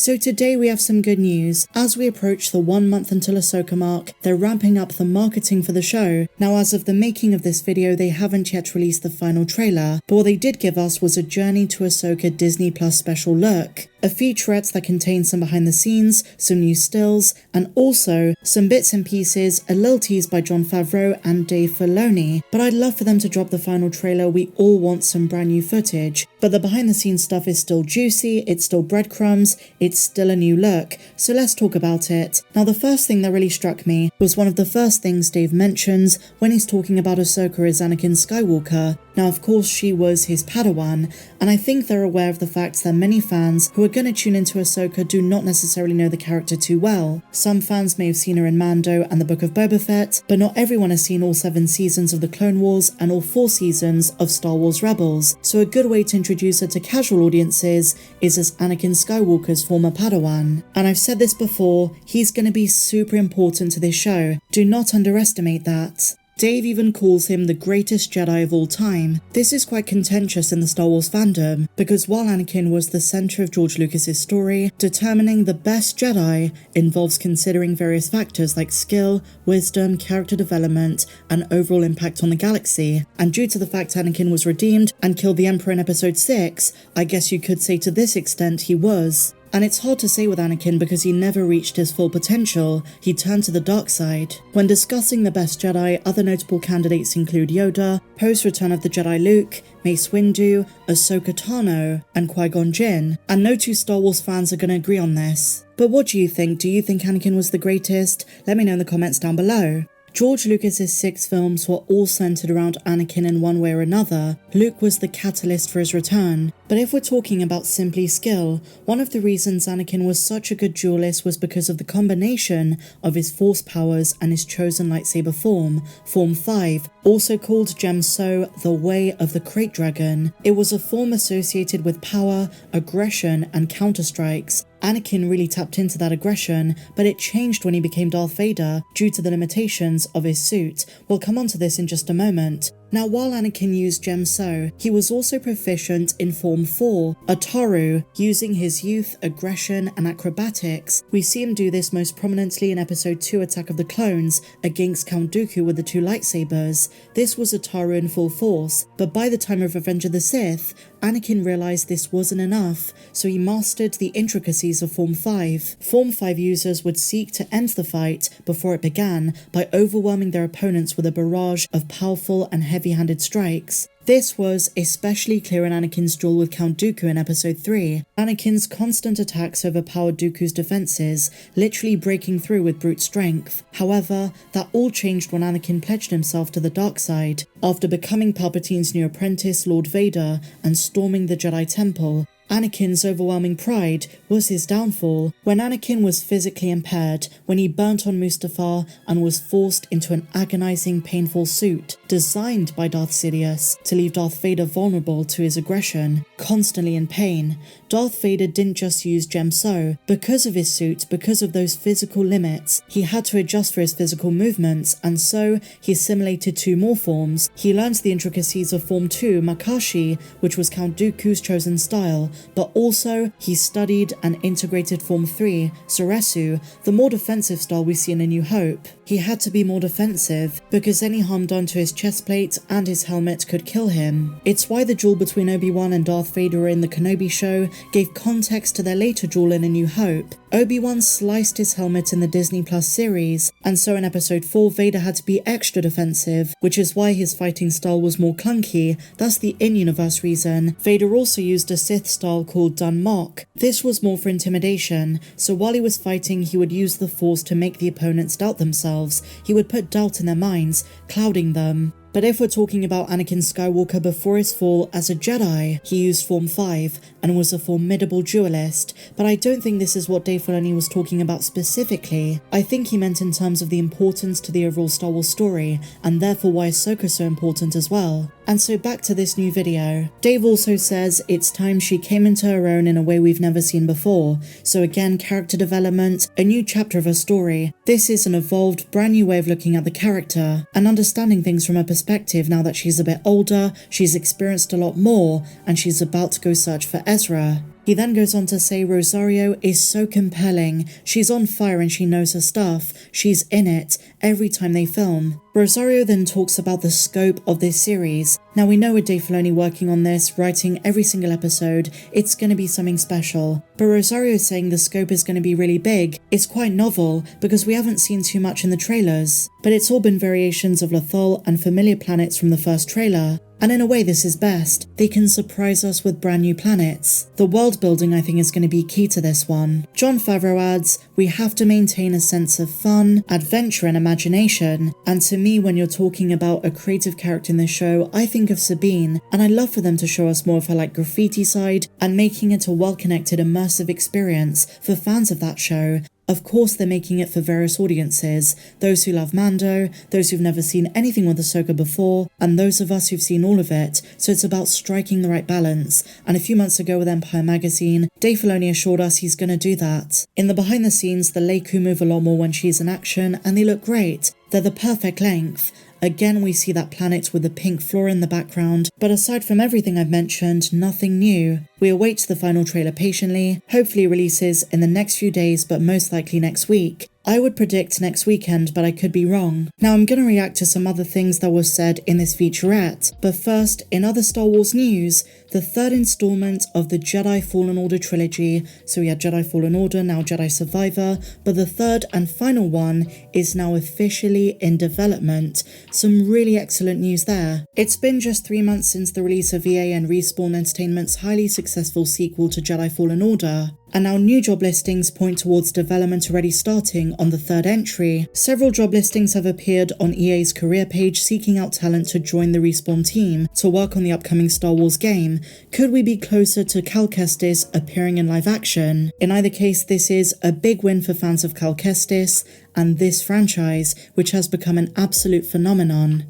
So today we have some good news. As we approach the 1 month until Ahsoka mark, they're ramping up the marketing for the show. Now as of the making of this video, they haven't yet released the final trailer, but what they did give us was a Journey to Ahsoka Disney Plus special look. A featurette that contains some behind the scenes, some new stills, and also some bits and pieces, a little tease by Jon Favreau and Dave Filoni. But I'd love for them to drop the final trailer. We all want some brand new footage. But the behind the scenes stuff is still juicy, it's still breadcrumbs, it's still a new look. So let's talk about it. Now the first thing that really struck me was one of the first things Dave mentions when he's talking about Ahsoka is Anakin Skywalker. Now of course she was his Padawan, and I think they're aware of the fact that many fans who are going to tune into Ahsoka do not necessarily know the character too well. Some fans may have seen her in Mando and the Book of Boba Fett, but not everyone has seen all 7 seasons of the Clone Wars and all 4 seasons of Star Wars Rebels. So a good way to introduce her to casual audiences is as Anakin Skywalker's former Padawan. And I've said this before, he's going to be super important to this show. Do not underestimate that. Dave even calls him the greatest Jedi of all time. This is quite contentious in the Star Wars fandom, because while Anakin was the center of George Lucas's story, determining the best Jedi involves considering various factors like skill, wisdom, character development, and overall impact on the galaxy. And due to the fact Anakin was redeemed and killed the Emperor in episode 6, I guess you could say to this extent he was. And it's hard to say with Anakin because he never reached his full potential. He turned to the dark side. When discussing the best Jedi, other notable candidates include Yoda, post-Return of the Jedi Luke, Mace Windu, Ahsoka Tano, and Qui-Gon Jinn. And no 2 Star Wars fans are going to agree on this. But what do you think? Do you think Anakin was the greatest? Let me know in the comments down below. George Lucas's 6 films were all centered around Anakin in one way or another. Luke was the catalyst for his return. But if we're talking about simply skill, one of the reasons Anakin was such a good duelist was because of the combination of his Force powers and his chosen lightsaber form, Form 5, also called Gemso, the Way of the Krayt Dragon. It was a form associated with power, aggression, and counter-strikes. Anakin really tapped into that aggression, but it changed when he became Darth Vader due to the limitations of his suit. We'll come on to this in just a moment. Now while Anakin used Gemso, he was also proficient in Form 4, Ataru, using his youth, aggression, and acrobatics. We see him do this most prominently in Episode 2 Attack of the Clones against Count Dooku with the 2 lightsabers. This was Ataru in full force, but by the time of Revenge of the Sith, Anakin realized this wasn't enough, so he mastered the intricacies of Form 5. Form 5 users would seek to end the fight before it began by overwhelming their opponents with a barrage of powerful and heavy-handed strikes. This was especially clear in Anakin's duel with Count Dooku in Episode 3. Anakin's constant attacks overpowered Dooku's defenses, literally breaking through with brute strength. However, that all changed when Anakin pledged himself to the dark side. After becoming Palpatine's new apprentice, Lord Vader, and storming the Jedi Temple, Anakin's overwhelming pride was his downfall. When Anakin was physically impaired, when he burnt on Mustafar and was forced into an agonizing, painful suit designed by Darth Sidious to leave Darth Vader vulnerable to his aggression, constantly in pain, Darth Vader didn't just use Gemso. Because of his suit, because of those physical limits, he had to adjust for his physical movements, and so he assimilated 2 more forms. He learned the intricacies of Form 2, Makashi, which was Count Dooku's chosen style, but also he studied and integrated Form 3, Soresu, the more defensive style we see in A New Hope. He had to be more defensive, because any harm done to his chestplate and his helmet could kill him. It's why the duel between Obi-Wan and Darth Vader in the Kenobi show gave context to their later duel in A New Hope. Obi-Wan sliced his helmet in the Disney Plus series, and so in Episode 4 Vader had to be extra defensive, which is why his fighting style was more clunky. That's the in-universe reason. Vader also used a Sith style called Dun Mok. This was more for intimidation, so while he was fighting he would use the Force to make the opponents doubt themselves. He would put doubt in their minds, clouding them. But if we're talking about Anakin Skywalker before his fall as a Jedi, he used Form 5 and was a formidable duelist, but I don't think this is what Dave Filoni was talking about specifically. I think he meant in terms of the importance to the overall Star Wars story, and therefore why Ahsoka is so important as well. And so back to this new video. Dave also says it's time she came into her own in a way we've never seen before. So again, character development, a new chapter of her story. This is an evolved, brand new way of looking at the character and understanding things from her perspective now that she's a bit older, she's experienced a lot more, and she's about to go search for Ezra. He then goes on to say Rosario is so compelling, she's on fire and she knows her stuff, she's in it every time they film. Rosario then talks about the scope of this series. Now we know with Dave Filoni working on this, writing every single episode, it's going to be something special. But Rosario is saying the scope is going to be really big. It's quite novel because we haven't seen too much in the trailers. But it's all been variations of Lothal and familiar planets from the first trailer. And in a way this is best. They can surprise us with brand new planets. The world building I think is going to be key to this one. Jon Favreau adds, we have to maintain a sense of fun, adventure and imagination. And to me, when you're talking about a creative character in this show, I think of Sabine, and I'd love for them to show us more of her like graffiti side and making it a well-connected immersive experience for fans of that show. Of course they're making it for various audiences, those who love Mando, those who've never seen anything with Ahsoka before, and those of us who've seen all of it, so it's about striking the right balance, and a few months ago with Empire magazine, Dave Filoni assured us he's gonna do that. In the behind the scenes, the Leiku move a lot more when she's in action, and they look great. They're the perfect length. Again, we see that planet with the pink flora in the background, but aside from everything I've mentioned, nothing new. We await the final trailer patiently, hopefully releases in the next few days, but most likely next week. I would predict next weekend, but I could be wrong. Now I'm gonna react to some other things that were said in this featurette, but first, in other Star Wars news, the third installment of the Jedi Fallen Order trilogy, so we had Jedi Fallen Order, now Jedi Survivor, but the third and final one is now officially in development. Some really excellent news there. It's been just 3 months since the release of EA and Respawn Entertainment's highly successful sequel to Jedi Fallen Order, and now new job listings point towards development already starting on the third entry. Several job listings have appeared on EA's career page seeking out talent to join the Respawn team to work on the upcoming Star Wars game. Could we be closer to Cal Kestis appearing in live action? In either case, this is a big win for fans of Cal Kestis and this franchise, which has become an absolute phenomenon.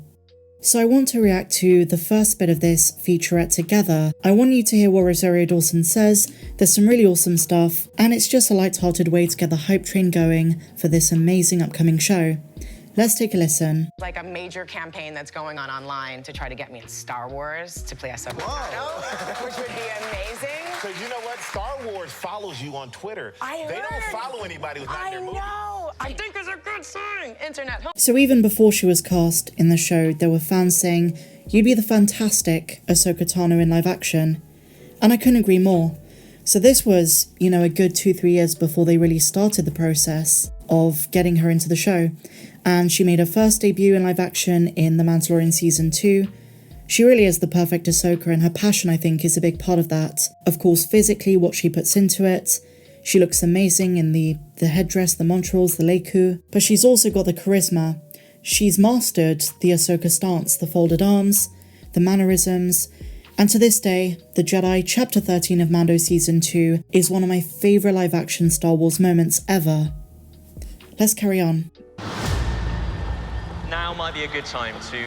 So I want to react to the first bit of this featurette together. I want you to hear what Rosario Dawson says. There's some really awesome stuff, and it's just a light-hearted way to get the hype train going for this amazing upcoming show. Let's take a listen. Like a major campaign that's going on online to try to get me in Star Wars to play Ahsoka, which would be amazing. Because you know what? Star Wars follows you on Twitter. They don't follow anybody who's not in their movie. I think it's a good sign. Internet. So even before she was cast in the show, there were fans saying, you'd be the fantastic Ahsoka Tano in live action. And I couldn't agree more. So this was, a good 2-3 years before they really started the process of getting her into the show. And she made her first debut in live action in The Mandalorian Season 2. She really is the perfect Ahsoka, and her passion, I think, is a big part of that. Of course, physically, what she puts into it. She looks amazing in the headdress, the montrals, the Leiku, but she's also got the charisma. She's mastered the Ahsoka stance, the folded arms, the mannerisms, and to this day, The Jedi Chapter 13 of Mando Season 2 is one of my favourite live-action Star Wars moments ever. Let's carry on. Now might be a good time to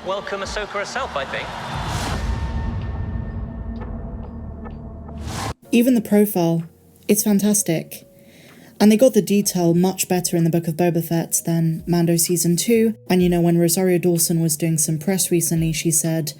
welcome Ahsoka herself, I think. Even the profile, it's fantastic. And they got the detail much better in the Book of Boba Fett than Mando Season 2. And when Rosario Dawson was doing some press recently, she said,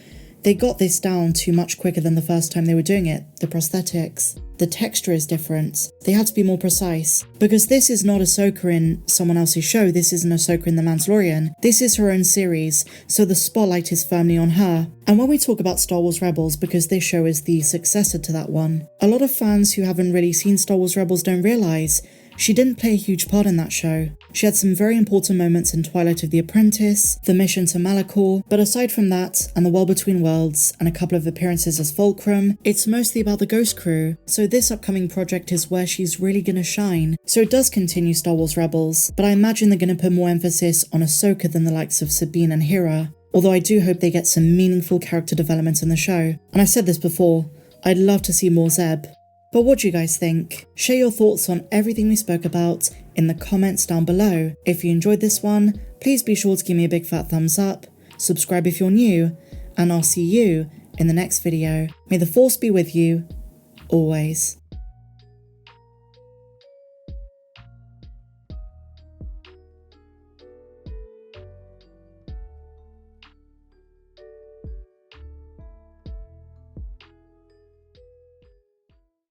they got this down to much quicker than the first time they were doing it, the prosthetics. The texture is different. They had to be more precise. Because this is not Ahsoka in someone else's show, this isn't Ahsoka in The Mandalorian. This is her own series, so the spotlight is firmly on her. And when we talk about Star Wars Rebels, because this show is the successor to that one, a lot of fans who haven't really seen Star Wars Rebels don't realise she didn't play a huge part in that show. She had some very important moments in Twilight of the Apprentice, the mission to Malachor, but aside from that, and the World Between Worlds, and a couple of appearances as Fulcrum, it's mostly about the Ghost Crew, so this upcoming project is where she's really gonna shine. So it does continue Star Wars Rebels, but I imagine they're gonna put more emphasis on Ahsoka than the likes of Sabine and Hera, although I do hope they get some meaningful character development in the show. And I've said this before, I'd love to see more Zeb. But what do you guys think? Share your thoughts on everything we spoke about in the comments down below. If you enjoyed this one, please be sure to give me a big fat thumbs up, subscribe if you're new, and I'll see you in the next video. May the Force be with you, always.